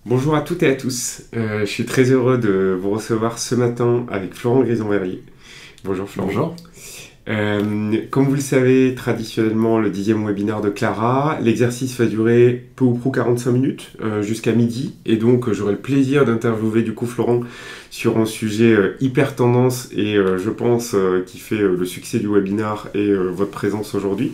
Bonjour à toutes et à tous. Je suis très heureux de vous recevoir ce matin avec Florent Grison-Verlier. Bonjour Florent. Bonjour. Comme vous le savez, traditionnellement, le 10e webinaire de Clara, l'exercice va durer peu ou prou 45 minutes, jusqu'à midi. Et donc, j'aurai le plaisir d'interviewer du coup Florent sur un sujet hyper tendance et je pense qui fait le succès du webinaire et votre présence aujourd'hui,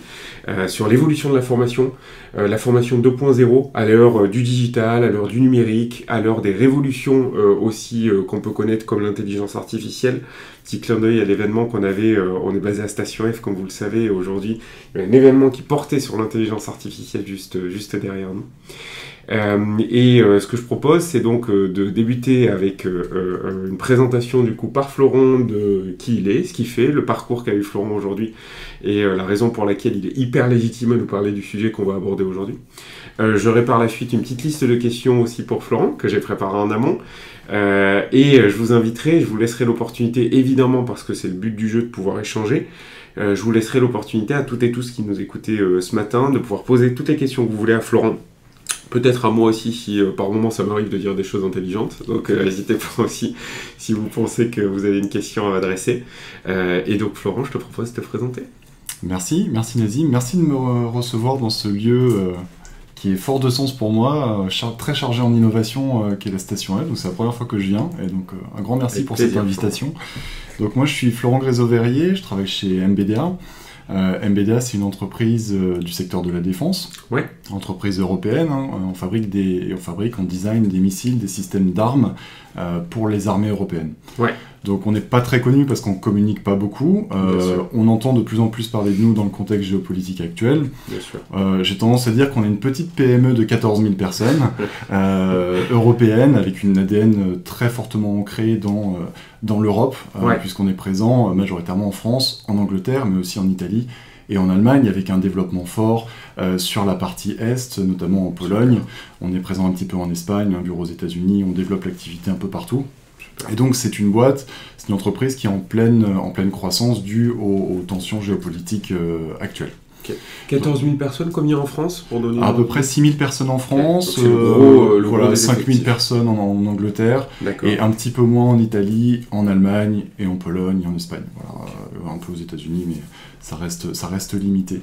sur l'évolution de la formation 2.0 à l'heure du digital, à l'heure du numérique, à l'heure des révolutions aussi qu'on peut connaître comme l'intelligence artificielle. Petit clin d'œil à l'événement qu'on avait, on est basé à Station F comme vous le savez aujourd'hui, il y a un événement qui portait sur l'intelligence artificielle juste derrière nous. Ce que je propose, c'est donc de débuter avec une présentation du coup par Florent de qui il est, ce qu'il fait, le parcours qu'a eu Florent aujourd'hui et la raison pour laquelle il est hyper légitime à nous parler du sujet qu'on va aborder aujourd'hui. J'aurai par la suite une petite liste de questions aussi pour Florent que j'ai préparé en amont. Je vous inviterai, je vous laisserai l'opportunité, évidemment parce que c'est le but du jeu de pouvoir échanger, je vous laisserai l'opportunité à toutes et tous qui nous écoutez ce matin de pouvoir poser toutes les questions que vous voulez à Florent. Peut-être à moi aussi si par moment ça m'arrive de dire des choses intelligentes, donc n'hésitez pas aussi si vous pensez que vous avez une question à m'adresser. Et donc Florent, je te propose de te présenter. Merci Nazim, merci de me recevoir dans ce lieu qui est fort de sens pour moi, très chargé en innovation, qui est la Station F. Donc c'est la première fois que je viens, et donc un grand merci Avec pour plaisir, cette invitation. Donc moi je suis Florent Grison-Verlier, je travaille chez MBDA. MBDA, c'est une entreprise du secteur de la défense, Ouais. entreprise européenne. On fabrique, on design des missiles, des systèmes d'armes pour les armées européennes. Ouais. Donc on n'est pas très connu parce qu'on ne communique pas beaucoup. On entend de plus en plus parler de nous dans le contexte géopolitique actuel. Bien sûr. J'ai tendance à dire qu'on est une petite PME de 14 000 personnes, européenne, avec une ADN très fortement ancrée dans l'Europe, puisqu'on est présent majoritairement en France, en Angleterre, mais aussi en Italie et en Allemagne, avec un développement fort sur la partie Est, notamment en Pologne. On est présent un petit peu en Espagne, un bureau aux États-Unis, on développe l'activité un peu partout. Et donc c'est une entreprise qui est en pleine croissance due aux tensions géopolitiques actuelles. Okay. 14 000 personnes, combien en France pour donner à peu près 6 000 personnes en France, le 5 000 personnes en Angleterre, et un petit peu moins en Italie, en Allemagne, et en Pologne, et en Espagne. Voilà, un peu aux États-Unis, mais ça reste limité.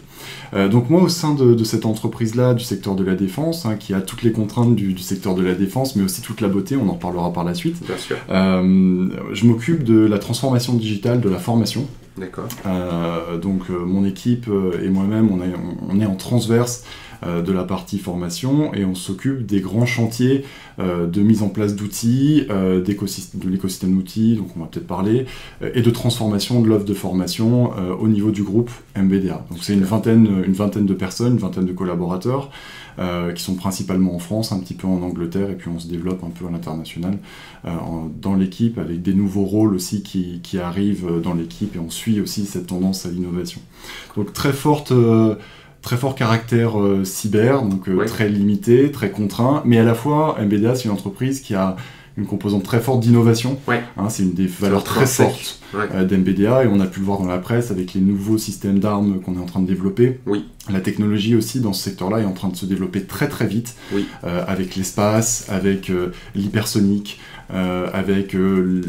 Donc moi, au sein de cette entreprise-là, du secteur de la défense, qui a toutes les contraintes du secteur de la défense, mais aussi toute la beauté, on en parlera par la suite, Bien sûr. Je m'occupe de la transformation digitale de la formation. D'accord. Donc mon équipe et moi-même, on est en transverse de la partie formation et on s'occupe des grands chantiers de mise en place d'outils, de l'écosystème d'outils, donc on va peut-être parler, et de transformation de l'offre de formation au niveau du groupe MBDA. Donc c'est une vingtaine de personnes, une vingtaine de collaborateurs qui sont principalement en France, un petit peu en Angleterre, et puis on se développe un peu à l'international dans l'équipe, avec des nouveaux rôles aussi qui arrivent dans l'équipe, et on suit aussi cette tendance à l'innovation. Donc très fort caractère cyber, donc très limité, très contraint, mais à la fois MBDA c'est une entreprise qui a une composante très forte d'innovation. C'est une des valeurs très fortes d'MBDA, et on a pu le voir dans la presse avec les nouveaux systèmes d'armes qu'on est en train de développer. La technologie aussi dans ce secteur-là est en train de se développer très très vite, avec l'espace, avec l'hypersonique, avec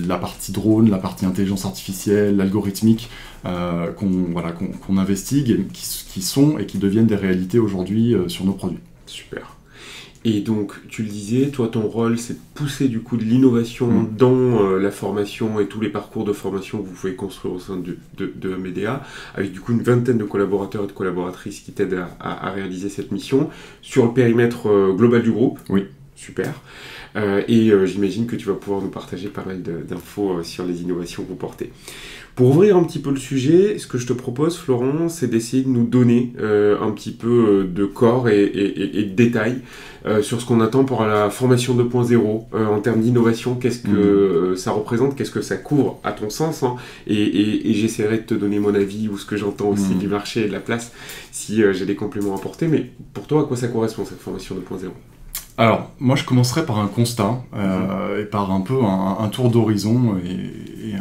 la partie drone, la partie intelligence artificielle, l'algorithmique, qu'on investigue, qui sont et qui deviennent des réalités aujourd'hui sur nos produits. Super. Et donc, tu le disais, toi, ton rôle, c'est de pousser du coup de l'innovation dans la formation et tous les parcours de formation que vous pouvez construire au sein de MBDA, avec du coup une vingtaine de collaborateurs et de collaboratrices qui t'aident à réaliser cette mission sur le périmètre global du groupe. Oui. Super. J'imagine que tu vas pouvoir nous partager pas mal d'infos sur les innovations que vous portez. Pour ouvrir un petit peu le sujet, ce que je te propose, Florent, c'est d'essayer de nous donner un petit peu de corps et de détails sur ce qu'on attend pour la formation 2.0 en termes d'innovation. Qu'est-ce que ça représente, qu'est-ce que ça couvre à ton sens, et j'essaierai de te donner mon avis ou ce que j'entends aussi du marché et de la place si j'ai des compléments à apporter. Mais pour toi, à quoi ça correspond cette formation 2.0 ? Alors, moi je commencerai par un constat et par un peu un tour d'horizon et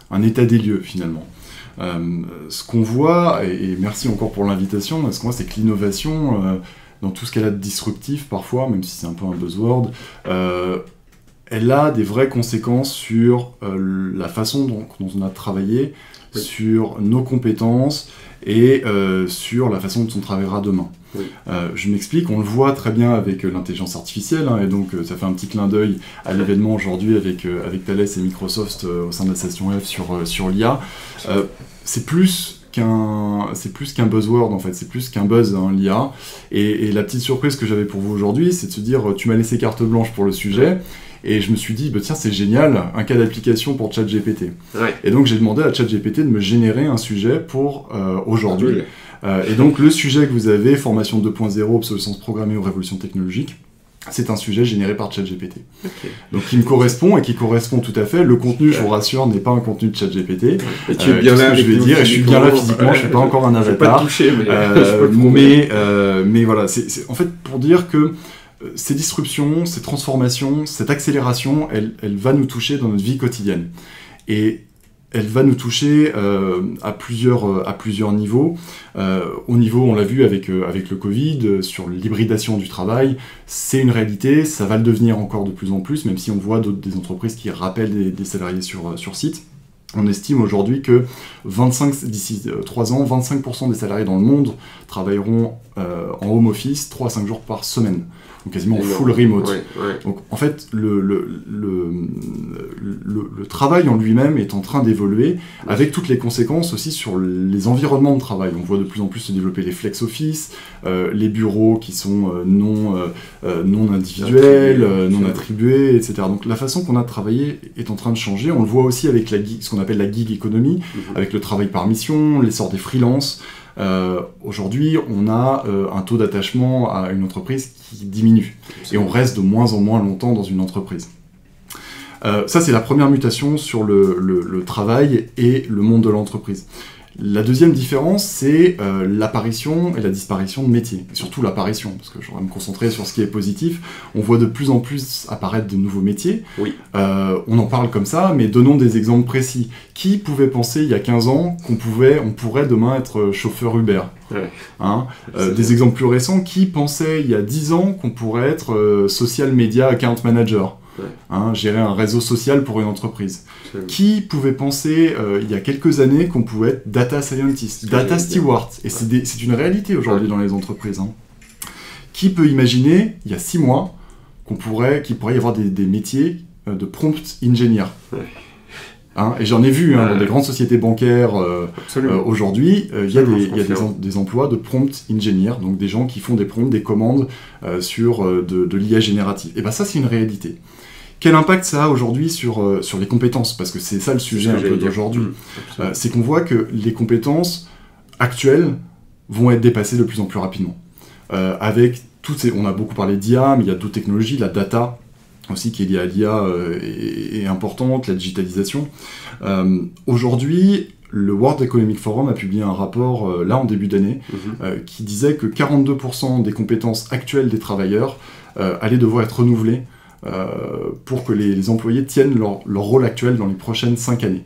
un état des lieux finalement. Ce qu'on voit, et merci encore pour l'invitation, ce qu'on voit c'est que l'innovation dans tout ce qu'elle a de disruptif parfois, même si c'est un peu un buzzword, elle a des vraies conséquences sur la façon dont on a travaillé, oui. Sur nos compétences et sur la façon dont on travaillera demain. Oui. Je m'explique, on le voit très bien avec l'intelligence artificielle, hein, et donc ça fait un petit clin d'œil à l'événement aujourd'hui avec Thales et Microsoft au sein de la session F sur l'IA. C'est plus qu'un buzzword en fait, c'est plus qu'un buzz, hein, l'IA. Et la petite surprise que j'avais pour vous aujourd'hui, c'est de se dire, tu m'as laissé carte blanche pour le sujet. Et je me suis dit, tiens, c'est génial, un cas d'application pour ChatGPT. Ouais. Et donc, j'ai demandé à ChatGPT de me générer un sujet pour aujourd'hui. Et donc, le sujet que vous avez, formation 2.0, obsolescence programmée ou révolution technologique, c'est un sujet généré par ChatGPT. Okay. Donc, qui me correspond et qui correspond tout à fait. Le contenu, je vous rassure, n'est pas un contenu de ChatGPT. Et tu es bien là, je vais dire, et je suis bien là physiquement, je ne suis pas encore un avatar. Je ne vais pas te toucher, mais voilà, c'est en fait pour dire que ces disruptions, ces transformations, cette accélération, elle va nous toucher dans notre vie quotidienne. Et elle va nous toucher à plusieurs niveaux. Au niveau, on l'a vu avec le Covid, sur l'hybridation du travail, c'est une réalité, ça va le devenir encore de plus en plus, même si on voit des entreprises qui rappellent des salariés sur site. On estime aujourd'hui que d'ici 3 ans, 25% des salariés dans le monde travailleront en home office 3 à 5 jours par semaine. Donc quasiment en full remote. Ouais. Donc en fait, le travail en lui-même est en train d'évoluer, avec toutes les conséquences aussi sur les environnements de travail. On voit de plus en plus se développer les flex office, les bureaux qui sont non individuels, non attribués, etc. Donc la façon qu'on a de travailler est en train de changer. On le voit aussi avec ce qu'on appelle la gig economy, avec le travail par mission, l'essor des freelances. Aujourd'hui, on a un taux d'attachement à une entreprise qui diminue et on reste de moins en moins longtemps dans une entreprise. Ça, c'est la première mutation sur le travail et le monde de l'entreprise. La deuxième différence, c'est l'apparition et la disparition de métiers. Et surtout l'apparition, parce que je voudrais me concentrer sur ce qui est positif. On voit de plus en plus apparaître de nouveaux métiers. Oui. On en parle comme ça, mais donnons des exemples précis. Qui pouvait penser il y a 15 ans on pourrait demain être chauffeur Uber? Ouais. Hein, des exemples plus récents, qui pensait il y a 10 ans qu'on pourrait être social media account manager? Ouais. Hein, gérer un réseau social pour une entreprise. Qui pouvait penser il y a quelques années qu'on pouvait être data scientist, data steward? Et c'est une réalité aujourd'hui dans les entreprises. Hein. Qui peut imaginer, il y a 6 mois, qu'il pourrait y avoir des métiers de prompt engineer? Ouais. Hein, et j'en ai vu dans des grandes sociétés bancaires aujourd'hui, il y a des emplois de prompt engineer, donc des gens qui font des prompts, des commandes sur de l'IA générative. Et bien ça, c'est une réalité. Quel impact ça a aujourd'hui sur les compétences? Parce que c'est ça le sujet un peu d'aujourd'hui. C'est qu'on voit que les compétences actuelles vont être dépassées de plus en plus rapidement. Avec on a beaucoup parlé d'IA, mais il y a d'autres technologies, la data aussi qui est liée à l'IA est importante, la digitalisation. Aujourd'hui, le World Economic Forum a publié un rapport là en début d'année qui disait que 42% des compétences actuelles des travailleurs allaient devoir être renouvelées pour que les employés tiennent leur rôle actuel dans les prochaines 5 années.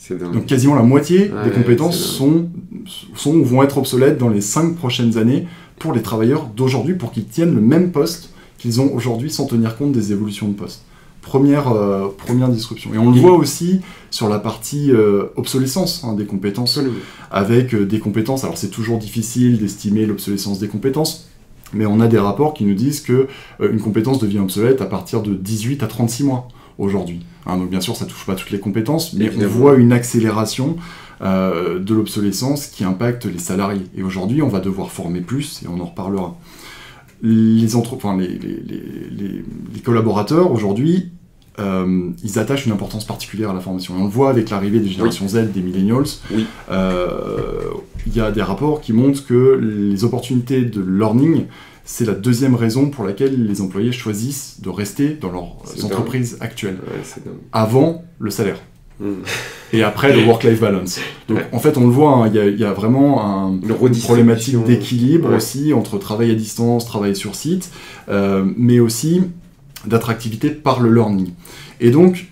Donc quasiment la moitié des compétences vont être obsolètes dans les 5 prochaines années pour les travailleurs d'aujourd'hui, pour qu'ils tiennent le même poste qu'ils ont aujourd'hui sans tenir compte des évolutions de poste. Première disruption. Et on le voit aussi sur la partie obsolescence des compétences, avec des compétences, alors c'est toujours difficile d'estimer l'obsolescence des compétences, mais on a des rapports qui nous disent qu'une compétence devient obsolète à partir de 18 à 36 mois aujourd'hui. Donc bien sûr, ça ne touche pas toutes les compétences, mais on voit une accélération de l'obsolescence qui impacte les salariés. Et aujourd'hui, on va devoir former plus, et on en reparlera. Les collaborateurs, aujourd'hui, ils attachent une importance particulière à la formation. Et on le voit avec l'arrivée des générations Z, des millennials. Oui. Il y a des rapports qui montrent que les opportunités de learning, c'est la deuxième raison pour laquelle les employés choisissent de rester dans leurs entreprises actuelles. Ouais, avant le salaire. Et après le work-life balance. Donc en fait on le voit, il y a vraiment une problématique d'équilibre aussi entre travail à distance, travail sur site, mais aussi d'attractivité par le learning. Et donc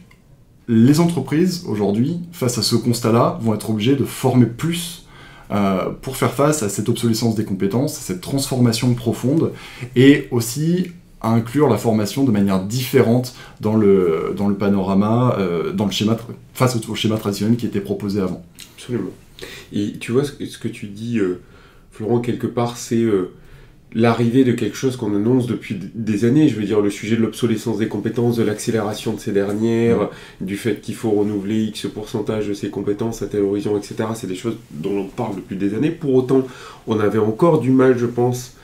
les entreprises aujourd'hui, face à ce constat-là, vont être obligées de former plus pour faire face à cette obsolescence des compétences, cette transformation profonde, et aussi à inclure la formation de manière différente dans le panorama, dans le schéma, face au schéma traditionnel qui était proposé avant. Absolument. Et tu vois, ce que tu dis, Florent, quelque part, c'est l'arrivée de quelque chose qu'on annonce depuis des années. Je veux dire, le sujet de l'obsolescence des compétences, de l'accélération de ces dernières, du fait qu'il faut renouveler X pourcentage de ces compétences à tel horizon, etc. C'est des choses dont on parle depuis des années. Pour autant, on avait encore du mal, je pense,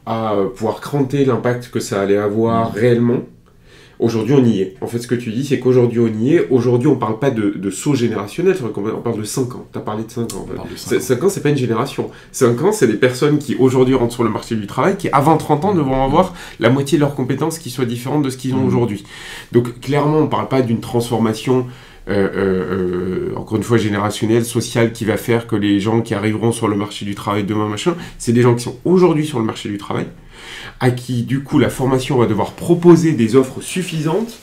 à pouvoir cranter l'impact que ça allait avoir réellement. Aujourd'hui, on y est. En fait, ce que tu dis, c'est qu'aujourd'hui, on y est. Aujourd'hui, on ne parle pas de saut générationnel, on parle de 5 ans. Tu as parlé de 5 ans. En fait. 5 ans, ce n'est pas une génération. 5 ans, c'est des personnes qui, aujourd'hui, rentrent sur le marché du travail, qui, avant 30 ans, devront avoir la moitié de leurs compétences qui soient différentes de ce qu'ils ont aujourd'hui. Donc, clairement, on ne parle pas d'une transformation, encore une fois, générationnelle, sociale, qui va faire que les gens qui arriveront sur le marché du travail demain, machin, c'est des gens qui sont aujourd'hui sur le marché du travail, à qui, du coup, la formation va devoir proposer des offres suffisantes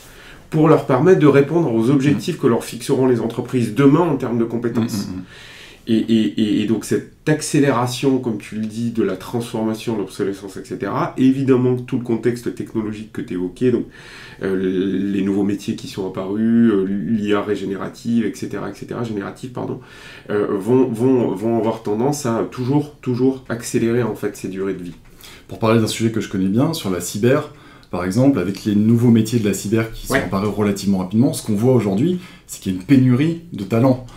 pour leur permettre de répondre aux objectifs que leur fixeront les entreprises demain en termes de compétences. Et donc, cette accélération, comme tu le dis, de la transformation, de l'obsolescence, etc., évidemment, tout le contexte technologique que tu évoquais, donc les nouveaux métiers qui sont apparus, l'IA régénérative, etc., générative, pardon, vont avoir tendance à toujours accélérer, en fait, ces durées de vie. Pour parler d'un sujet que je connais bien, sur la cyber, par exemple, avec les nouveaux métiers de la cyber qui sont apparus relativement rapidement, ce qu'on voit aujourd'hui, c'est qu'il y a une pénurie de talents.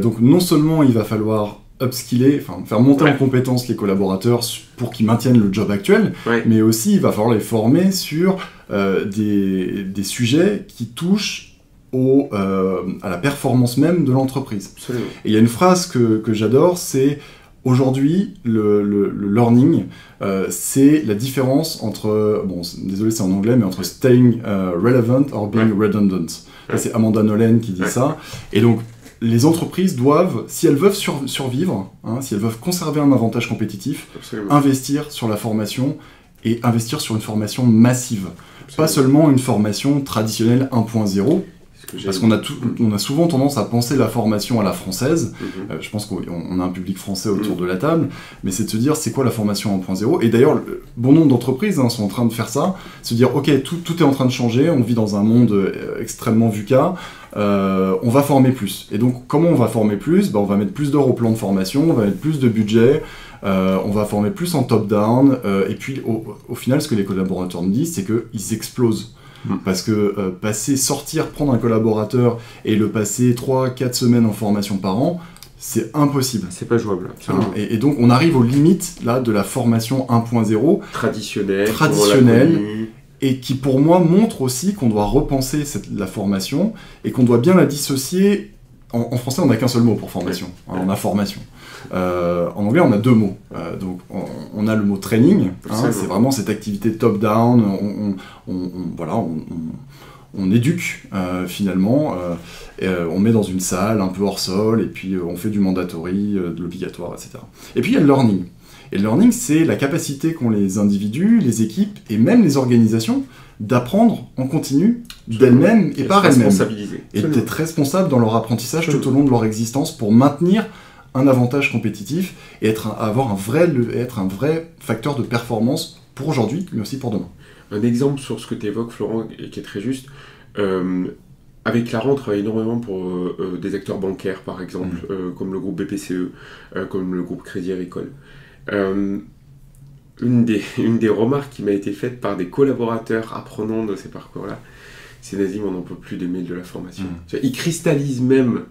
Donc non seulement il va falloir upskiller, enfin faire monter en compétence les collaborateurs pour qu'ils maintiennent le job actuel, mais aussi il va falloir les former sur des sujets qui touchent à la performance même de l'entreprise. Absolument. Et il y a une phrase que j'adore, c'est aujourd'hui, le learning, c'est la différence entre, bon, désolé c'est en anglais, mais entre staying relevant or being redundant. C'est Amanda Nolan qui dit ça. Et donc, les entreprises doivent, si elles veulent survivre, si elles veulent conserver un avantage compétitif, investir sur la formation et investir sur une formation massive. Pas seulement une formation traditionnelle 1.0, parce qu'on a souvent tendance à penser la formation à la française. Je pense qu'on a un public français autour de la table, mais c'est de se dire c'est quoi la formation 1.0. Et d'ailleurs, bon nombre d'entreprises sont en train de faire ça, se dire ok, tout est en train de changer, on vit dans un monde extrêmement VUCA, on va former plus. Et donc comment on va former plus ? On va mettre plus d'heures au plan de formation, on va mettre plus de budget, on va former plus en top-down, et puis au final ce que les collaborateurs me disent c'est qu'ils explosent. Parce que prendre un collaborateur et le passer 3-4 semaines en formation par an, c'est impossible. C'est pas jouable. Et donc on arrive aux limites là, de la formation 1.0 traditionnelle et qui pour moi montre aussi qu'on doit repenser la formation et qu'on doit bien la dissocier. En français on n'a qu'un seul mot pour formation, on a formation. En anglais, on a 2 mots. Donc, on a le mot training, c'est vraiment cette activité top-down, on éduque finalement, on met dans une salle un peu hors sol, et puis on fait du mandatory, de l'obligatoire, etc. Et puis il y a le learning. Et le learning, c'est la capacité qu'ont les individus, les équipes, et même les organisations, d'apprendre en continu d'elles-mêmes et par elles-mêmes. Et d'être responsables dans leur apprentissage tout au long de leur existence pour maintenir un avantage compétitif et être un vrai facteur de performance pour aujourd'hui, mais aussi pour demain. Un exemple sur ce que tu évoques, Florent, et qui est très juste, avec Clara, on travaille énormément pour des acteurs bancaires, par exemple, comme le groupe BPCE, comme le groupe Crédit Agricole. Une des remarques qui m'a été faite par des collaborateurs apprenants de ces parcours-là, c'est Nazim, on n'en peut plus des mails de la formation. Ils cristallisent même,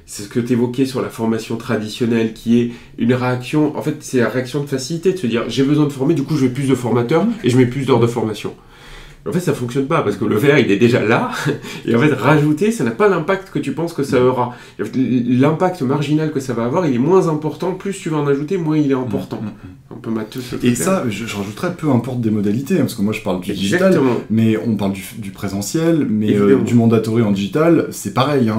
c'est ce que tu évoquais sur la formation traditionnelle, qui est une réaction, en fait c'est la réaction de facilité, de se dire j'ai besoin de former, du coup je mets plus de formateurs et je mets plus d'heures de formation. En fait, ça fonctionne pas, parce que le verre, il est déjà là, et en fait, rajouter, ça n'a pas l'impact que tu penses que ça aura. L'impact marginal que ça va avoir, il est moins important, plus tu vas en ajouter, moins il est important. Un peu matheux, ce truc. Et ça, je rajouterais peu importe des modalités, parce que moi je parle du digital, mais on parle du présentiel, mais du mandatory en digital, c'est pareil,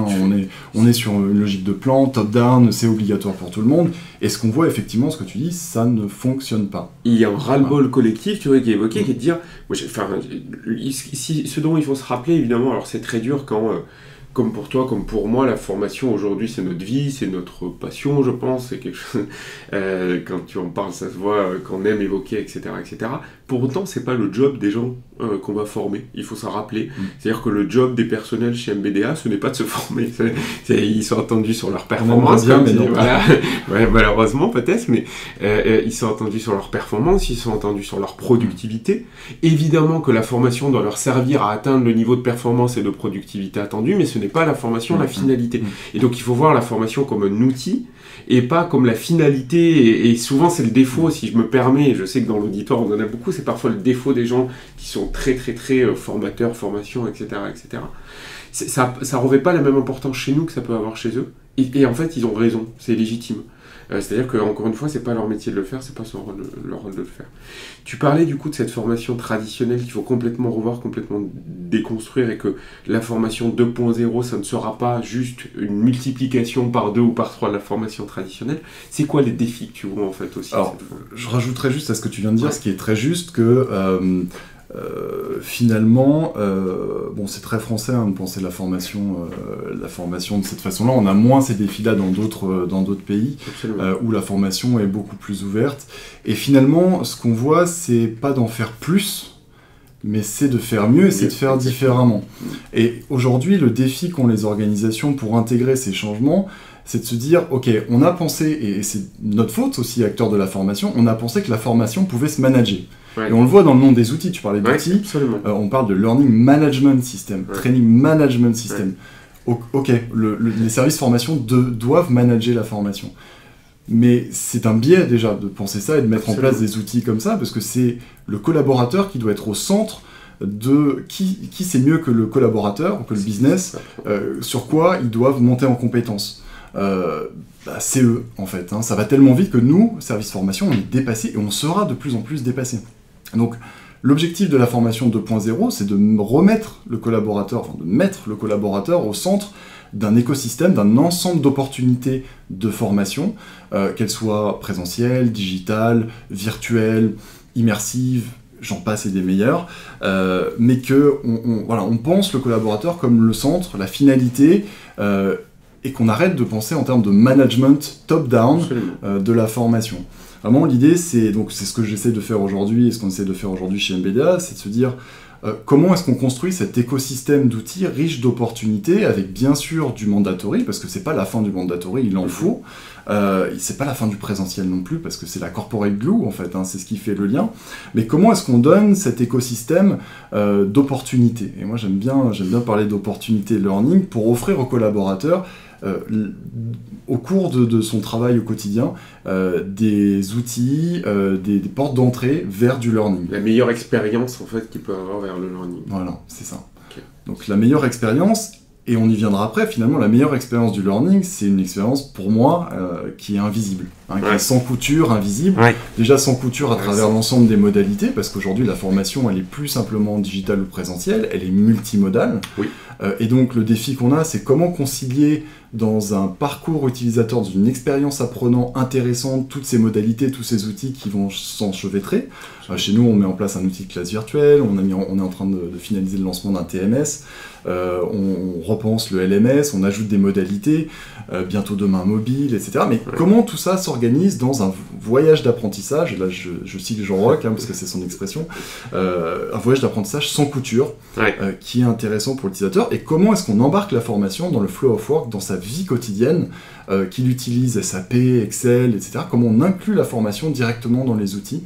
on est sur une logique de plan, top-down, c'est obligatoire pour tout le monde, et ce qu'on voit effectivement, ce que tu dis, ça ne fonctionne pas. Il y a un ras-le-bol collectif, tu vois, qui est évoqué, qui est de dire, ce dont il faut se rappeler, évidemment, alors c'est très dur quand comme pour toi, comme pour moi, la formation aujourd'hui, c'est notre vie, c'est notre passion, je pense. C'est quelque chose. Quand tu en parles, ça se voit, qu'on aime évoquer, etc., etc. Pour autant, c'est pas le job des gens qu'on va former. Il faut s'en rappeler. C'est-à-dire que le job des personnels chez MBDA, ce n'est pas de se former. Ils sont attendus sur leur performance. Bien, mais non. Voilà. Ouais, malheureusement, peut-être, mais ils sont attendus sur leur performance, ils sont attendus sur leur productivité. Évidemment que la formation doit leur servir à atteindre le niveau de performance et de productivité attendu, mais ce n'est pas la formation, la finalité. Et donc, il faut voir la formation comme un outil et pas comme la finalité. Et souvent, c'est le défaut, si je me permets, je sais que dans l'auditoire, on en a beaucoup, c'est parfois le défaut des gens qui sont très, très, très formateurs, formation, etc., etc. Ça revêt pas la même importance chez nous que ça peut avoir chez eux. Et en fait, ils ont raison, c'est légitime. C'est-à-dire qu'encore une fois, c'est pas leur métier de le faire, c'est pas leur rôle de le faire. Tu parlais du coup de cette formation traditionnelle qu'il faut complètement revoir, complètement déconstruire, et que la formation 2.0, ça ne sera pas juste une multiplication par 2 ou par 3 de la formation traditionnelle. C'est quoi les défis que tu vois en fait aussi? Alors, je rajouterais juste à ce que tu viens de dire, ce qui est très juste, que finalement, bon, c'est très français de penser la formation de cette façon-là. On a moins ces défis-là dans d'autres pays où la formation est beaucoup plus ouverte. Et finalement, ce qu'on voit, c'est pas d'en faire plus, mais c'est de faire mieux et c'est de faire différemment. Et aujourd'hui, le défi qu'ont les organisations pour intégrer ces changements, c'est de se dire, ok, on a pensé, et c'est notre faute aussi, acteurs de la formation, on a pensé que la formation pouvait se manager. Ouais. Et on le voit dans le nom des outils, tu parlais d'outils, on parle de Learning Management System, Training Management System. Ok, les services formation doivent manager la formation. Mais c'est un biais déjà de penser ça et de mettre en place des outils comme ça, parce que c'est le collaborateur qui doit être au centre de qui c'est mieux que le collaborateur, ou que le business, sur quoi ils doivent monter en compétences. C'est eux, en fait. Hein. Ça va tellement vite que nous, service formation, on est dépassés et on sera de plus en plus dépassés. Donc, l'objectif de la formation 2.0, c'est de remettre le collaborateur, enfin de mettre le collaborateur au centre d'un écosystème, d'un ensemble d'opportunités de formation, qu'elles soient présentielles, digitales, virtuelles, immersives, j'en passe et des meilleurs, mais que on pense le collaborateur comme le centre, la finalité, et qu'on arrête de penser en termes de management top-down de la formation. Vraiment, l'idée, c'est ce que j'essaie de faire aujourd'hui, et ce qu'on essaie de faire aujourd'hui chez MBDA, c'est de se dire comment est-ce qu'on construit cet écosystème d'outils riche d'opportunités, avec bien sûr du mandatory, parce que c'est pas la fin du mandatory, il en faut, c'est pas la fin du présentiel non plus, parce que c'est la corporate glue, en fait, hein, c'est ce qui fait le lien, mais comment est-ce qu'on donne cet écosystème d'opportunités? Et moi, j'aime bien parler d'opportunités learning pour offrir aux collaborateurs au cours de son travail au quotidien, des outils, des portes d'entrée vers du learning. La meilleure expérience en fait qu'il peut avoir vers le learning. Voilà, c'est ça. Okay. Donc la meilleure expérience, et on y viendra après, finalement la meilleure expérience du learning, c'est une expérience pour moi qui est invisible, qui est sans couture, invisible. Déjà sans couture à travers l'ensemble des modalités, parce qu'aujourd'hui la formation elle est plus simplement digitale ou présentielle, elle est multimodale. Et donc le défi qu'on a, c'est comment concilier dans un parcours utilisateur, dans une expérience apprenant intéressante, toutes ces modalités, tous ces outils qui vont s'enchevêtrer. Chez nous, on met en place un outil de classe virtuelle, on est en train de finaliser le lancement d'un TMS, on repense le LMS, on ajoute des modalités, bientôt demain mobile, etc. Mais comment tout ça s'organise dans un voyage d'apprentissage, et là je cite Jean Roch, parce que c'est son expression, un voyage d'apprentissage sans couture, qui est intéressant pour l'utilisateur, et comment est-ce qu'on embarque la formation dans le flow of work, dans sa vie quotidienne, qu'il utilise SAP, Excel, etc. Comment on inclut la formation directement dans les outils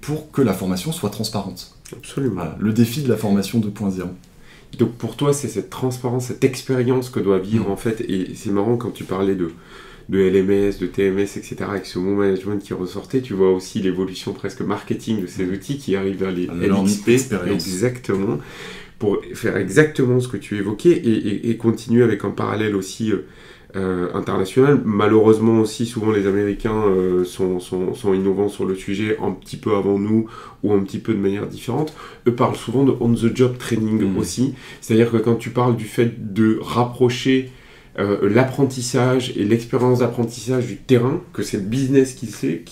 pour que la formation soit transparente. Absolument. Voilà, le défi de la formation 2.0. Donc pour toi, c'est cette transparence, cette expérience que doit vivre en fait, et c'est marrant quand tu parlais de LMS, de TMS, etc., avec ce mot management qui ressortait, tu vois aussi l'évolution presque marketing de ces outils qui arrivent vers les LXP, exactement, pour faire exactement ce que tu évoquais, et continuer avec un parallèle aussi international. Malheureusement aussi, souvent les Américains sont innovants sur le sujet un petit peu avant nous, ou un petit peu de manière différente. Eux parlent souvent de on-the-job training aussi, c'est-à-dire que quand tu parles du fait de rapprocher l'apprentissage et l'expérience d'apprentissage du terrain, que c'est le business qui le sait,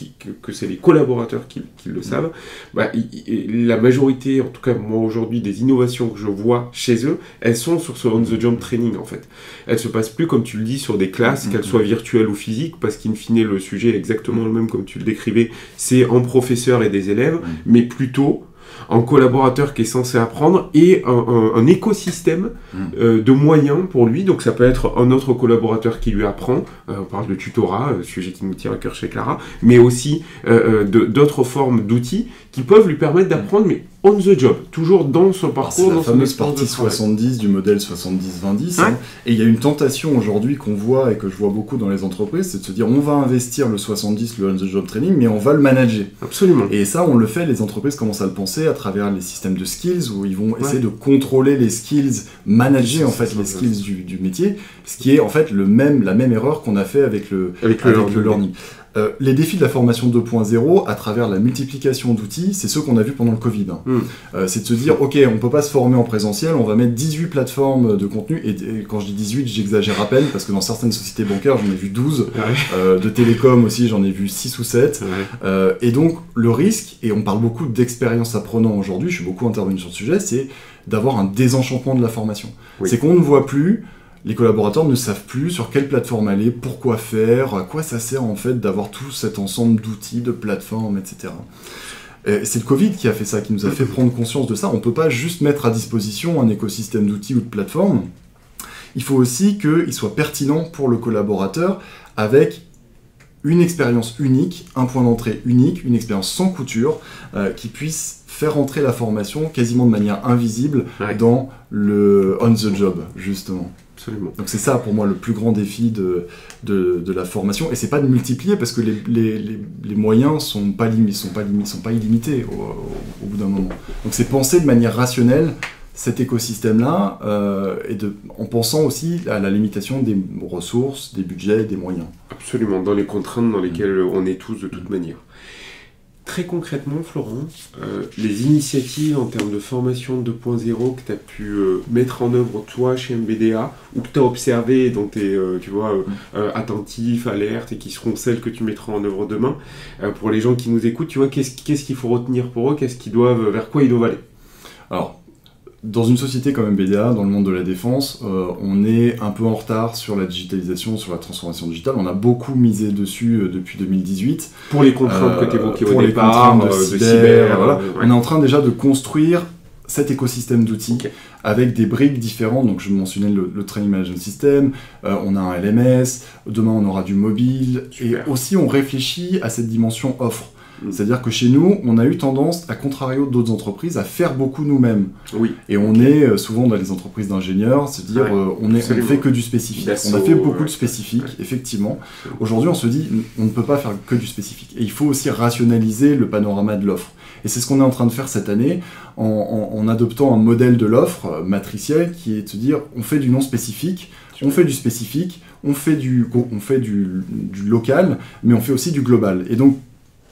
que c'est les collaborateurs qui le savent, la majorité, en tout cas moi aujourd'hui, des innovations que je vois chez eux, elles sont sur ce on-the-job training en fait. Elles se passent plus, comme tu le dis, sur des classes, qu'elles soient virtuelles ou physiques, parce qu'in fine le sujet est exactement le même comme tu le décrivais, c'est en professeur et des élèves, mais plutôt un collaborateur qui est censé apprendre et un écosystème de moyens pour lui. Donc ça peut être un autre collaborateur qui lui apprend, on parle de tutorat, sujet qui nous tient à cœur chez Clara, mais aussi d'autres formes d'outils qui peuvent lui permettre d'apprendre, mais on the job, toujours dans son parcours. C'est la fameuse partie 70 du modèle 70-20-10. Hein, et il y a une tentation aujourd'hui qu'on voit et que je vois beaucoup dans les entreprises, c'est de se dire on va investir le 70, le on-the-job training, mais on va le manager. Absolument. Et ça, on le fait, les entreprises commencent à le penser à travers les systèmes de skills, où ils vont essayer de contrôler les skills, manager en fait les skills du métier, ce qui est en fait la même erreur qu'on a fait avec le learning. Les défis de la formation 2.0, à travers la multiplication d'outils, c'est ceux qu'on a vus pendant le Covid. C'est de se dire, ok, on ne peut pas se former en présentiel, on va mettre 18 plateformes de contenu, et quand je dis 18, j'exagère à peine, parce que dans certaines sociétés bancaires, j'en ai vu 12, de télécom aussi, j'en ai vu 6 ou 7, et donc le risque, et on parle beaucoup d'expérience apprenant aujourd'hui, je suis beaucoup intervenu sur le sujet, c'est d'avoir un désenchantement de la formation. C'est qu'on ne voit plus. Les collaborateurs ne savent plus sur quelle plateforme aller, pourquoi faire, à quoi ça sert en fait d'avoir tout cet ensemble d'outils, de plateformes, etc. C'est le Covid qui a fait ça, qui nous a fait prendre conscience de ça. On ne peut pas juste mettre à disposition un écosystème d'outils ou de plateformes. Il faut aussi qu'il soit pertinent pour le collaborateur avec une expérience unique, un point d'entrée unique, une expérience sans couture, qui puisse faire entrer la formation quasiment de manière invisible dans le on-the-job, justement. Absolument. Donc c'est ça pour moi le plus grand défi de la formation, et c'est pas de multiplier parce que les moyens sont pas illimités au bout d'un moment. Donc c'est penser de manière rationnelle cet écosystème-là, en pensant aussi à la limitation des ressources, des budgets, des moyens. Absolument, dans les contraintes dans lesquelles on est tous de toute manière. Très concrètement, Florent, les initiatives en termes de formation 2.0 que tu as pu mettre en œuvre toi chez MBDA, ou que tu as observé et dont tu es attentif, alerte, et qui seront celles que tu mettras en œuvre demain, pour les gens qui nous écoutent, tu vois, qu'est-ce qu'il faut retenir pour eux, vers quoi ils doivent aller? Alors, dans une société comme MBDA, dans le monde de la défense, on est un peu en retard sur la digitalisation, sur la transformation digitale. On a beaucoup misé dessus depuis 2018. Pour les contraintes que tu évoquais au départ, de cyber, voilà. On est en train déjà de construire cet écosystème d'outils avec des briques différentes. Donc je mentionnais le Training Management System, on a un LMS, demain on aura du mobile. Super. Et aussi on réfléchit à cette dimension offre. C'est-à-dire que chez nous, on a eu tendance, à contrario d'autres entreprises, à faire beaucoup nous-mêmes. Oui. Et on est souvent dans les entreprises d'ingénieurs, se dire on ne fait que du spécifique. On a fait beaucoup de spécifique, effectivement. Aujourd'hui, on se dit on ne peut pas faire que du spécifique. Et il faut aussi rationaliser le panorama de l'offre. Et c'est ce qu'on est en train de faire cette année en adoptant un modèle de l'offre matriciel qui est de se dire on fait du non spécifique, on fait du spécifique, on fait du local, mais on fait aussi du global. Et donc,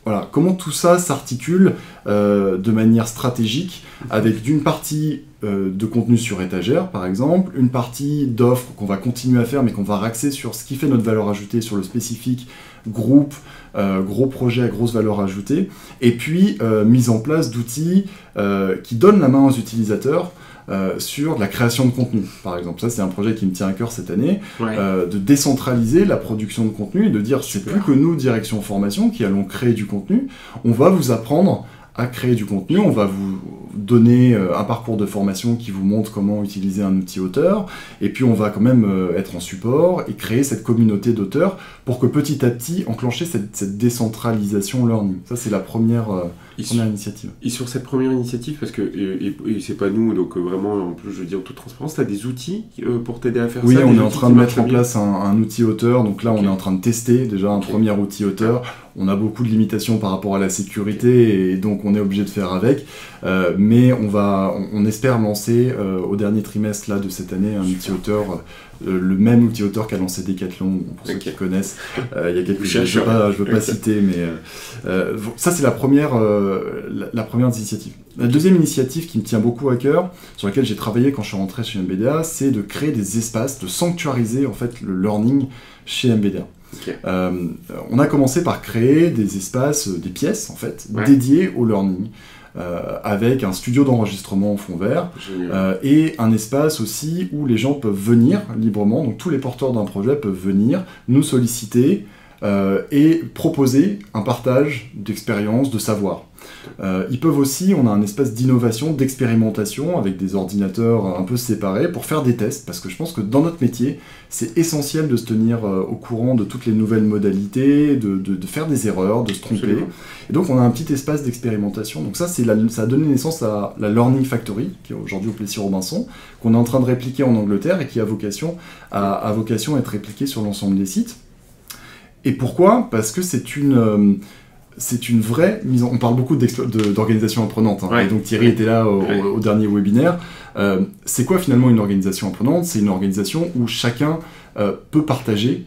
voilà, comment tout ça s'articule de manière stratégique avec d'une partie de contenu sur étagère, par exemple, une partie d'offres qu'on va continuer à faire, mais qu'on va raxer sur ce qui fait notre valeur ajoutée, sur le spécifique, groupe, gros projet à grosse valeur ajoutée, et puis mise en place d'outils qui donnent la main aux utilisateurs sur de la création de contenu, par exemple. Ça, c'est un projet qui me tient à cœur cette année, de décentraliser la production de contenu et de dire, c'est plus que nous, direction formation, qui allons créer du contenu, on va vous apprendre à créer du contenu, on va vous donner un parcours de formation qui vous montre comment utiliser un outil auteur, et puis on va quand même être en support et créer cette communauté d'auteurs pour que petit à petit enclencher cette décentralisation learning. Ça, c'est la première initiative. Et sur cette première initiative, parce que et c'est pas nous, donc vraiment, en plus, je veux dire en toute transparence, tu as des outils pour t'aider à faire ça? Oui, on est en train de mettre en place un outil auteur, donc là on est en train de tester déjà un premier outil auteur. On a beaucoup de limitations par rapport à la sécurité, et donc on est obligé de faire avec, mais on espère lancer au dernier trimestre là, de cette année un outil auteur, le même outil auteur qu'a lancé Decathlon, pour ceux qui connaissent, il y a quelques jours, je ne veux pas citer, mais ça c'est la première la première initiative. La deuxième initiative qui me tient beaucoup à cœur, sur laquelle j'ai travaillé quand je suis rentré chez MBDA, c'est de créer des espaces, de sanctuariser en fait le learning chez MBDA. Okay. On a commencé par créer des espaces, des pièces en fait, dédiées au learning. Avec un studio d'enregistrement en fond vert et un espace aussi où les gens peuvent venir librement, donc tous les porteurs d'un projet peuvent venir nous solliciter et proposer un partage d'expérience, de savoir. Ils peuvent aussi, on a un espace d'innovation, d'expérimentation avec des ordinateurs un peu séparés pour faire des tests, parce que je pense que dans notre métier, c'est essentiel de se tenir au courant de toutes les nouvelles modalités, de faire des erreurs, de se tromper. Absolument. Et donc on a un petit espace d'expérimentation. Donc ça, ça a donné naissance à la Learning Factory, qui est aujourd'hui au Plessis-Robinson, qu'on est en train de répliquer en Angleterre et qui a vocation à être répliqué sur l'ensemble des sites. Et pourquoi ? Parce que c'est une vraie mise en... On parle beaucoup d'organisation apprenante, hein, et donc Thierry était là au dernier webinaire. C'est quoi finalement une organisation apprenante ? C'est une organisation où chacun peut partager,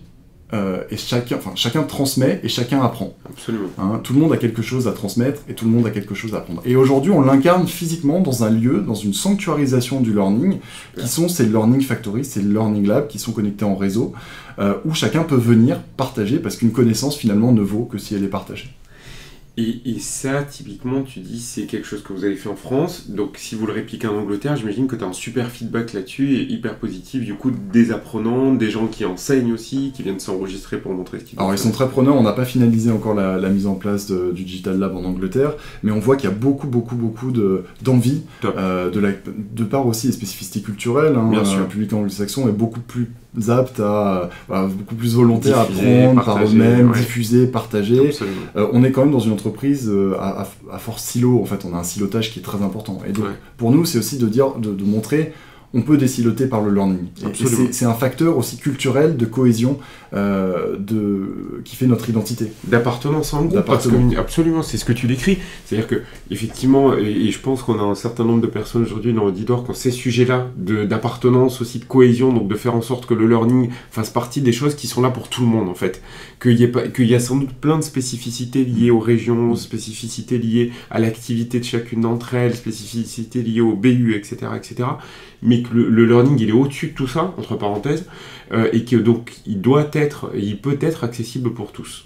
et chacun transmet et chacun apprend. Absolument. Hein, tout le monde a quelque chose à transmettre et tout le monde a quelque chose à apprendre. Et aujourd'hui, on l'incarne physiquement dans un lieu, dans une sanctuarisation du learning, qui sont ces Learning Factories, ces Learning Labs qui sont connectés en réseau, où chacun peut venir partager, parce qu'une connaissance finalement ne vaut que si elle est partagée. Et ça, typiquement, tu dis, c'est quelque chose que vous avez fait en France. Donc, si vous le répliquez en Angleterre, j'imagine que tu as un super feedback là-dessus et hyper positif, du coup, des apprenants, des gens qui enseignent aussi, qui viennent s'enregistrer pour montrer ce qu'ils font. Alors, ils sont très preneurs. On n'a pas finalisé encore la mise en place du Digital Lab en Angleterre, mais on voit qu'il y a beaucoup d'envie, de part aussi des spécificités culturelles. Hein, le public anglo-saxon est beaucoup plus apte beaucoup plus volontaire à apprendre par eux-mêmes, diffuser, partager. On est quand même dans une entreprise à fort silo. En fait, on a un silotage qui est très important. Et donc, pour nous, c'est aussi de montrer on peut désiloter par le learning. Et c'est un facteur aussi culturel de cohésion qui fait notre identité. D'appartenance en groupe. Absolument, c'est ce que tu décris. C'est-à-dire que, effectivement, et je pense qu'on a un certain nombre de personnes aujourd'hui dans l'auditoire qui ont ces sujets-là d'appartenance, aussi de cohésion, donc de faire en sorte que le learning fasse partie des choses qui sont là pour tout le monde, en fait. Qu'il y a sans doute plein de spécificités liées aux régions, spécificités liées à l'activité de chacune d'entre elles, spécificités liées au BU, etc., etc., mais que le learning, il est au-dessus de tout ça, entre parenthèses, et que donc il peut être accessible pour tous.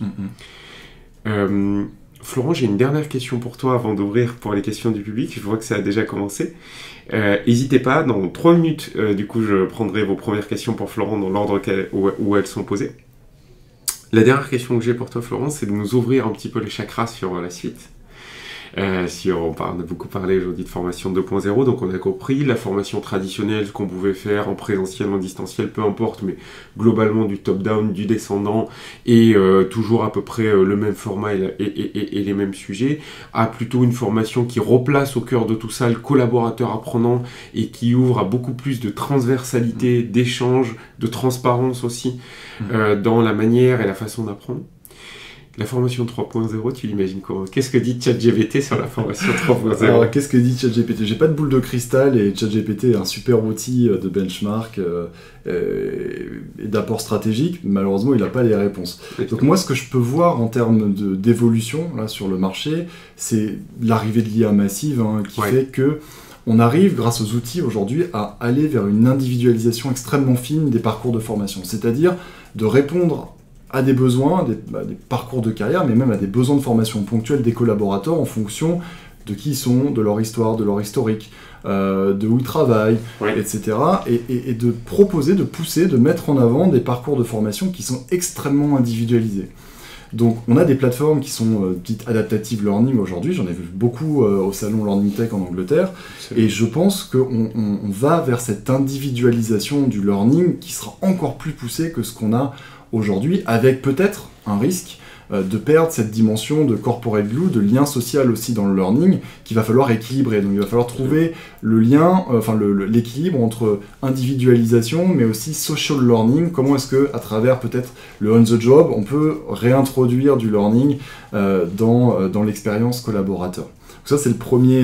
Florent, j'ai une dernière question pour toi avant d'ouvrir pour les questions du public. Je vois que ça a déjà commencé. N'hésitez pas, dans 3 minutes, du coup, je prendrai vos premières questions pour Florent dans l'ordre où elles sont posées. La dernière question que j'ai pour toi, Florent, c'est de nous ouvrir un petit peu les chakras sur la suite. On a beaucoup parlé aujourd'hui de formation 2.0, donc on a compris la formation traditionnelle, ce qu'on pouvait faire en présentiel, en distanciel, peu importe, mais globalement du top-down, du descendant, et toujours à peu près le même format et les mêmes sujets, à plutôt une formation qui replace au cœur de tout ça le collaborateur apprenant et qui ouvre à beaucoup plus de transversalité, d'échange, de transparence aussi, dans la manière et la façon d'apprendre. La formation 3.0, tu l'imagines comment ? Qu'est-ce que dit ChatGPT sur la formation 3.0 ? Alors, qu'est-ce que dit ChatGPT ? J'ai pas de boule de cristal et ChatGPT est un super outil de benchmark et d'apport stratégique. Malheureusement, il n'a pas les réponses. Donc moi, ce que je peux voir en termes d'évolution là, sur le marché, c'est l'arrivée de l'IA massive qui fait que on arrive, grâce aux outils aujourd'hui, à aller vers une individualisation extrêmement fine des parcours de formation. C'est-à-dire de répondre à des besoins, des parcours de carrière, mais même à des besoins de formation ponctuelle des collaborateurs en fonction de qui ils sont, de leur histoire, de leur historique, de où ils travaillent, etc. Et de proposer, de pousser, de mettre en avant des parcours de formation qui sont extrêmement individualisés. Donc on a des plateformes qui sont dites adaptative learning aujourd'hui, j'en ai vu beaucoup au salon Learning Tech en Angleterre, et je pense qu'on va vers cette individualisation du learning qui sera encore plus poussée que ce qu'on a aujourd'hui, avec peut-être un risque de perdre cette dimension de corporate glue, de lien social aussi dans le learning, qu'il va falloir équilibrer. Donc il va falloir trouver le lien, l'équilibre entre individualisation, mais aussi social learning. Comment est-ce que, à travers peut-être le on the job, on peut réintroduire du learning dans l'expérience collaborateur. Donc ça, c'est le premier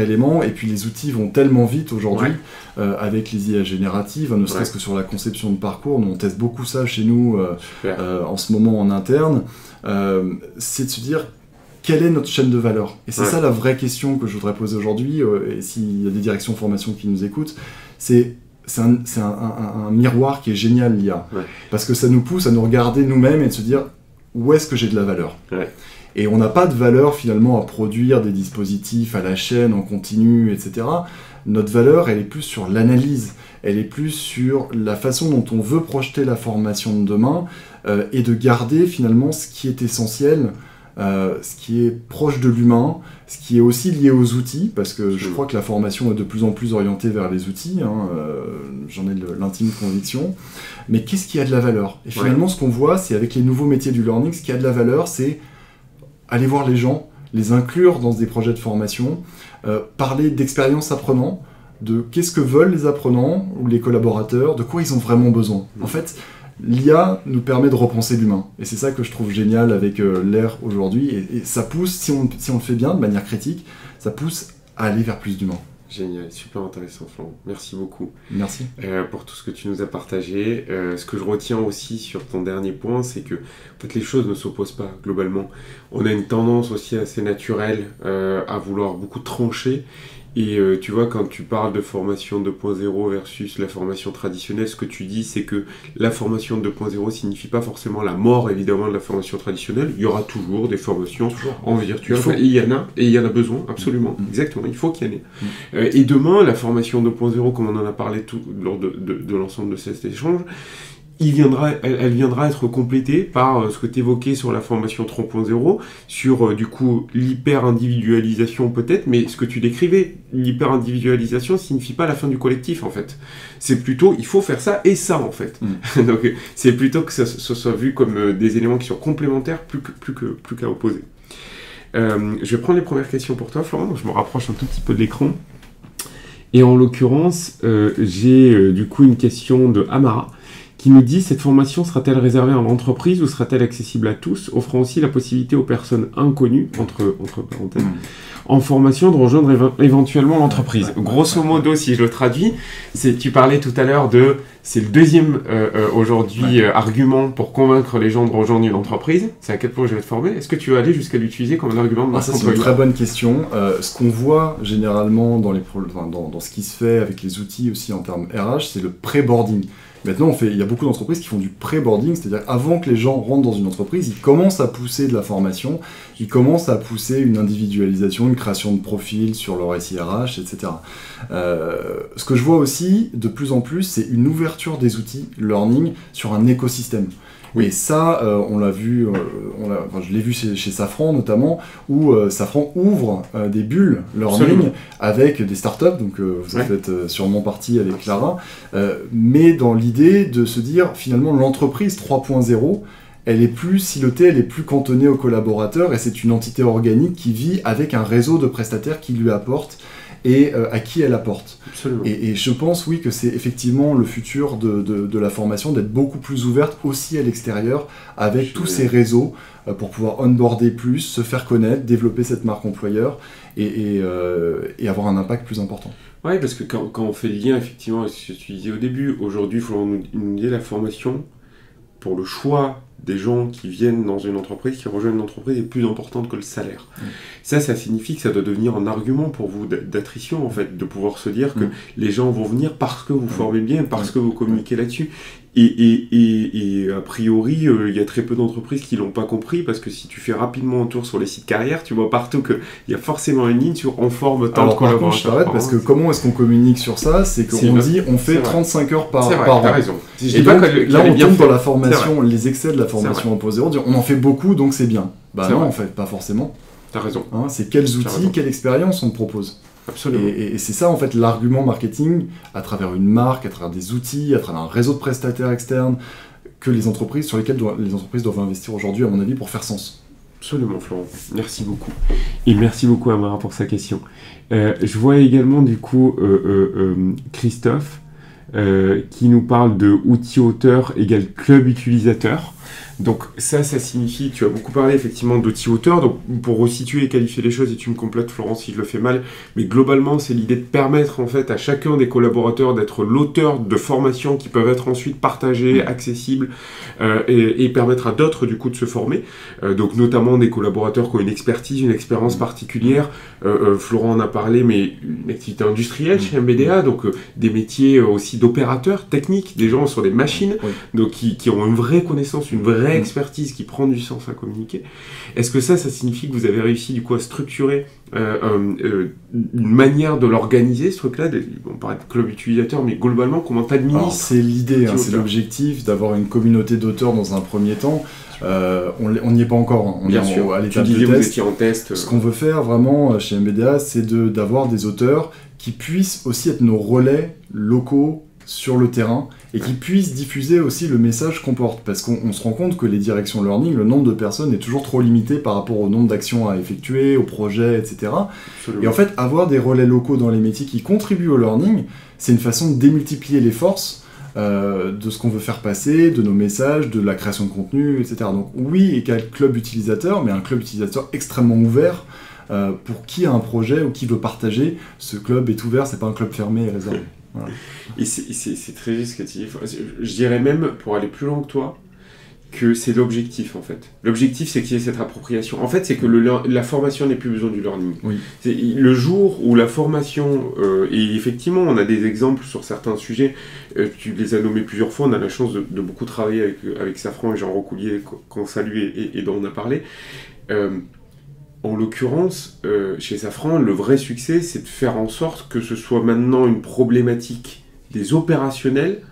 élément, et puis les outils vont tellement vite aujourd'hui avec les IA génératives, ne serait-ce que sur la conception de parcours. Nous, on teste beaucoup ça chez nous en ce moment en interne. C'est de se dire, quelle est notre chaîne de valeur? Et c'est ça la vraie question que je voudrais poser aujourd'hui, et s'il y a des directions formation qui nous écoutent, c'est un miroir qui est génial, l'IA. Parce que ça nous pousse à nous regarder nous-mêmes et de se dire où est-ce que j'ai de la valeur. Et on n'a pas de valeur finalement à produire des dispositifs à la chaîne, en continu, etc. Notre valeur, elle est plus sur l'analyse, elle est plus sur la façon dont on veut projeter la formation de demain et de garder finalement ce qui est essentiel, ce qui est proche de l'humain, ce qui est aussi lié aux outils, parce que je crois que la formation est de plus en plus orientée vers les outils, j'en ai l'intime conviction, mais qu'est-ce qui a de la valeur? Et finalement, ce qu'on voit, c'est avec les nouveaux métiers du learning, ce qui a de la valeur, c'est aller voir les gens, les inclure dans des projets de formation, parler d'expériences apprenants, de qu'est-ce que veulent les apprenants ou les collaborateurs, de quoi ils ont vraiment besoin. En fait, l'IA nous permet de repenser l'humain. Et c'est ça que je trouve génial avec l'ère aujourd'hui. Et ça pousse, si on le fait bien, de manière critique, ça pousse à aller vers plus d'humain. Génial, super intéressant, Florent. Merci beaucoup. Merci. Pour tout ce que tu nous as partagé. Ce que je retiens aussi sur ton dernier point, c'est que en fait, les choses ne s'opposent pas globalement. On a une tendance aussi assez naturelle à vouloir beaucoup trancher. Et tu vois, quand tu parles de formation 2.0 versus la formation traditionnelle, ce que tu dis, c'est que la formation 2.0 signifie pas forcément la mort, évidemment, de la formation traditionnelle. Il y aura toujours des formations en virtuel. Et il y en a besoin, absolument. Exactement, il faut qu'il y en ait. Et demain, la formation 2.0, comme on en a parlé lors de l'ensemble de cet échange, elle viendra être complétée par ce que tu évoquais sur la formation 3.0, sur du coup l'hyper-individualisation peut-être, mais ce que tu décrivais, l'hyper-individualisation signifie pas la fin du collectif en fait. C'est plutôt, il faut faire ça et ça en fait. Donc c'est plutôt que ça soit vu comme des éléments qui sont complémentaires plus qu'à opposer. Je vais prendre les premières questions pour toi Florent, donc je me rapproche un tout petit peu de l'écran. Et en l'occurrence, j'ai du coup une question de Amara, qui nous dit « Cette formation sera-t-elle réservée à l'entreprise ou sera-t-elle accessible à tous, offrant aussi la possibilité aux personnes inconnues, entre parenthèses, en formation de rejoindre éventuellement l'entreprise ?» Grosso modo, si je le traduis, tu parlais tout à l'heure c'est le deuxième aujourd'hui argument pour convaincre les gens de rejoindre une entreprise. C'est à quel point je vais te former. Est-ce que tu vas aller jusqu'à l'utiliser comme un argument de marque employeur ? C'est une très bonne question. Ce qu'on voit généralement dans ce qui se fait avec les outils aussi en termes RH, c'est le pré-boarding. Maintenant, il y a beaucoup d'entreprises qui font du pré-boarding, c'est-à-dire avant que les gens rentrent dans une entreprise, ils commencent à pousser de la formation, ils commencent à pousser une individualisation, une création de profil sur leur SIRH, etc. Ce que je vois aussi, de plus en plus, c'est une ouverture des outils learning sur un écosystème. Et ça, on l'a vu, je l'ai vu chez Safran notamment, où Safran ouvre des bulles learning avec des startups, donc vous en faites sûrement partie avec Clara, mais dans l'idée de se dire finalement l'entreprise 3.0, elle est plus silotée, elle est plus cantonnée aux collaborateurs et c'est une entité organique qui vit avec un réseau de prestataires qui lui apportent et à qui elle apporte. Et je pense, oui, que c'est effectivement le futur de la formation, d'être beaucoup plus ouverte aussi à l'extérieur, avec tous ces réseaux, pour pouvoir onboarder plus, se faire connaître, développer cette marque employeur, et avoir un impact plus important. Oui, parce que quand on fait le lien, effectivement, avec ce que tu disais au début, aujourd'hui, il faut nous dire la formation, pour le choix des gens qui viennent dans une entreprise, qui rejoignent une entreprise, est plus importante que le salaire. Ça signifie que ça doit devenir un argument pour vous d'attrition, en fait, de pouvoir se dire que les gens vont venir parce que vous formez bien, parce que vous communiquez là-dessus. Et a priori, il y a très peu d'entreprises qui l'ont pas compris, parce que si tu fais rapidement un tour sur les sites carrières, tu vois partout qu'il y a forcément une ligne sur on forme tant de collaborateurs. Par contre, je t'arrête, parce que comment est-ce qu'on communique sur ça? C'est qu'on dit on fait 35 heures par an. T'as raison. Et donc, là, on tombe dans la formation, les excès de la formation 1.0, on en fait beaucoup, donc c'est bien. Bah non, en fait, pas forcément. T'as raison. C'est quels outils, quelle expérience on te propose. Absolument. Et c'est ça en fait l'argument marketing, à travers une marque, à travers des outils, à travers un réseau de prestataires externes, sur lesquels les entreprises doivent investir aujourd'hui, à mon avis, pour faire sens. Absolument, Florent. Merci beaucoup. Et merci beaucoup Amara pour sa question. Je vois également du coup Christophe qui nous parle de outils auteur égale club utilisateur. Donc ça signifie, tu as beaucoup parlé effectivement d'outils auteurs, donc pour resituer et qualifier les choses, et tu me complètes Florence si je le fais mal, mais globalement c'est l'idée de permettre en fait à chacun des collaborateurs d'être l'auteur de formations qui peuvent être ensuite partagées, accessibles, et permettre à d'autres du coup de se former, donc notamment des collaborateurs qui ont une expertise, une expérience particulière, Florent en a parlé, mais une activité industrielle chez MBDA, donc des métiers aussi d'opérateurs techniques, des gens sur des machines, donc qui ont une vraie connaissance, une vraie expertise qui prend du sens à communiquer. Est-ce que ça signifie que vous avez réussi du coup à structurer une manière de l'organiser, ce truc-là? On parlait de club utilisateur, mais globalement, comment t'administres? C'est l'idée, c'est l'objectif d'avoir une communauté d'auteurs dans un premier temps. On n'y est pas encore, hein. On est à l'étape de test. Vous étiez en test. Ce qu'on veut faire vraiment chez MBDA, c'est d'avoir des auteurs qui puissent aussi être nos relais locaux sur le terrain et qui puissent diffuser aussi le message qu'on porte, parce qu'on se rend compte que les directions learning, le nombre de personnes est toujours trop limité par rapport au nombre d'actions à effectuer, aux projets, etc. Absolument. Et en fait, avoir des relais locaux dans les métiers qui contribuent au learning, c'est une façon de démultiplier les forces de ce qu'on veut faire passer, de nos messages, de la création de contenu, etc. Donc oui, et quel club utilisateur, mais un club utilisateur extrêmement ouvert, pour qui a un projet ou qui veut partager. Ce club est ouvert, c'est pas un club fermé et réservé. Voilà. Et c'est très juste ce que tu dis. Je dirais même, pour aller plus loin que toi, que c'est l'objectif en fait. L'objectif, c'est qu'il y ait cette appropriation. En fait, c'est que la formation n'ait plus besoin du learning. Oui. C'est le jour où la formation, et effectivement, on a des exemples sur certains sujets, tu les as nommés plusieurs fois, on a la chance de beaucoup travailler avec Safran et Jean Roucoulier, qu'on salue et dont on a parlé. En l'occurrence, chez Safran, le vrai succès, c'est de faire en sorte que ce soit maintenant une problématique des opérationnels,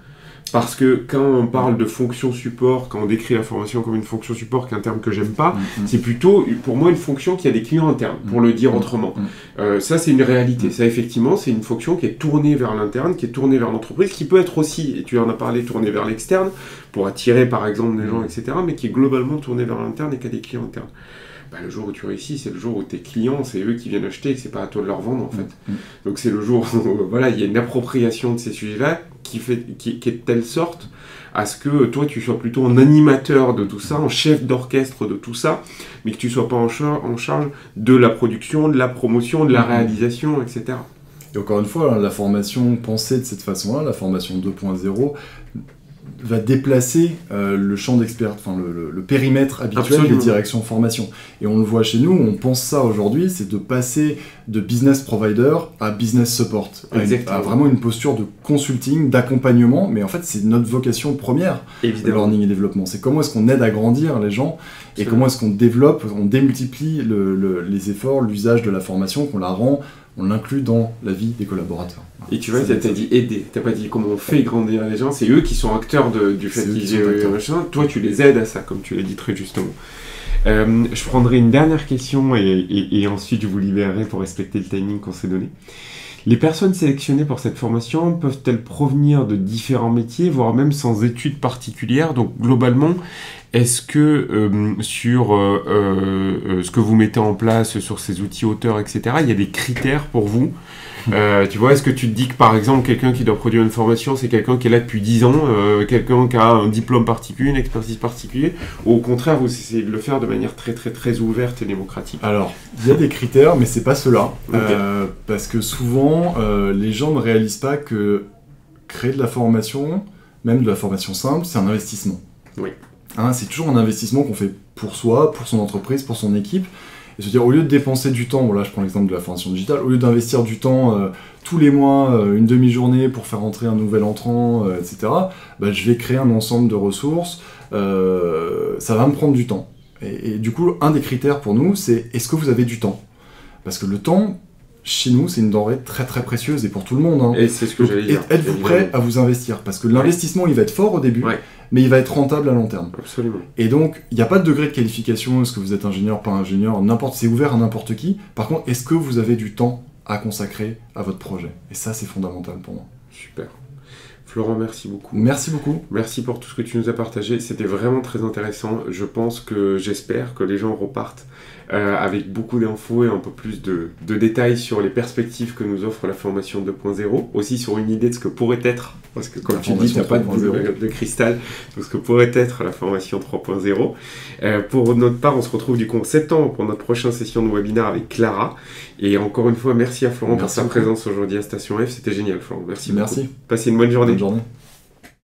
parce que quand on parle de fonction support, quand on décrit la formation comme une fonction support, qui est un terme que j'aime pas, c'est plutôt, pour moi, une fonction qui a des clients internes, pour le dire autrement. Ça, c'est une réalité. Ça, effectivement, c'est une fonction qui est tournée vers l'interne, qui est tournée vers l'entreprise, qui peut être aussi, et tu en as parlé, tournée vers l'externe, pour attirer, par exemple, des gens, etc., mais qui est globalement tournée vers l'interne et qui a des clients internes. Bah, le jour où tu réussis, c'est le jour où tes clients, c'est eux qui viennent acheter et c'est pas à toi de leur vendre en fait. Donc c'est le jour où voilà, il y a une appropriation de ces sujets-là qui est de telle sorte à ce que toi tu sois plutôt un animateur de tout ça, un chef d'orchestre de tout ça, mais que tu sois pas en charge de la production, de la promotion, de la réalisation, etc. Et encore une fois, la formation pensée de cette façon-là, la formation 2.0, va déplacer le champ le périmètre habituel des directions formation. Et on le voit chez nous, on pense ça aujourd'hui, c'est de passer de business provider à business support, à vraiment une posture de consulting, d'accompagnement, mais en fait c'est notre vocation première, le learning et développement. C'est comment est-ce qu'on aide à grandir les gens, et comment est-ce qu'on développe, on démultiplie les efforts, l'usage de la formation, qu'on la rend, on l'inclut dans la vie des collaborateurs. Et tu vois, t'as dit aider, t'as pas dit comment on fait grandir les gens, c'est eux qui sont acteurs du fait qu'ils aient machin, toi tu les aides à ça, comme tu l'as dit très justement. Je prendrai une dernière question et ensuite je vous libérerai pour respecter le timing qu'on s'est donné. Les personnes sélectionnées pour cette formation peuvent-elles provenir de différents métiers, voire même sans études particulières? Donc globalement, est-ce que sur ce que vous mettez en place, sur ces outils auteurs, etc., il y a des critères pour vous? Tu vois, est-ce que tu te dis que par exemple quelqu'un qui doit produire une formation, c'est quelqu'un qui est là depuis 10 ans, quelqu'un qui a un diplôme particulier, une expertise particulière, ou au contraire vous essayez de le faire de manière très très très ouverte et démocratique? Alors, il y a des critères, mais c'est pas ceux-là, parce que souvent les gens ne réalisent pas que créer de la formation, même de la formation simple, c'est un investissement. Oui. C'est toujours un investissement qu'on fait pour soi, pour son entreprise, pour son équipe. Et se dire, au lieu de dépenser du temps, là je prends l'exemple de la formation digitale, au lieu d'investir du temps tous les mois, une demi-journée pour faire entrer un nouvel entrant, etc., je vais créer un ensemble de ressources, ça va me prendre du temps. Et du coup, un des critères pour nous, c'est est-ce que vous avez du temps? Parce que le temps, chez nous, c'est une denrée très très précieuse et pour tout le monde. Et c'est ce que j'allais dire. Êtes-vous prêt à vous investir? Parce que l'investissement, il va être fort au début, mais il va être rentable à long terme. Absolument. Et donc, il n'y a pas de degré de qualification, est-ce que vous êtes ingénieur, pas ingénieur, c'est ouvert à n'importe qui. Par contre, est-ce que vous avez du temps à consacrer à votre projet? Et ça, c'est fondamental pour moi. Super. Florent, merci beaucoup. Merci beaucoup. Merci pour tout ce que tu nous as partagé. C'était vraiment très intéressant. J'espère que les gens repartent avec beaucoup d'infos et un peu plus de détails sur les perspectives que nous offre la formation 2.0. Aussi sur une idée de ce que pourrait être, parce que comme tu dis, tu n'as pas de cristal, de ce que pourrait être la formation 3.0. Pour notre part, on se retrouve du coup en septembre pour notre prochaine session de webinaire avec Clara. Et encore une fois, merci à Florent pour sa présence aujourd'hui à Station F. C'était génial, Florent. Merci beaucoup. Passez une bonne journée. Bonne journée.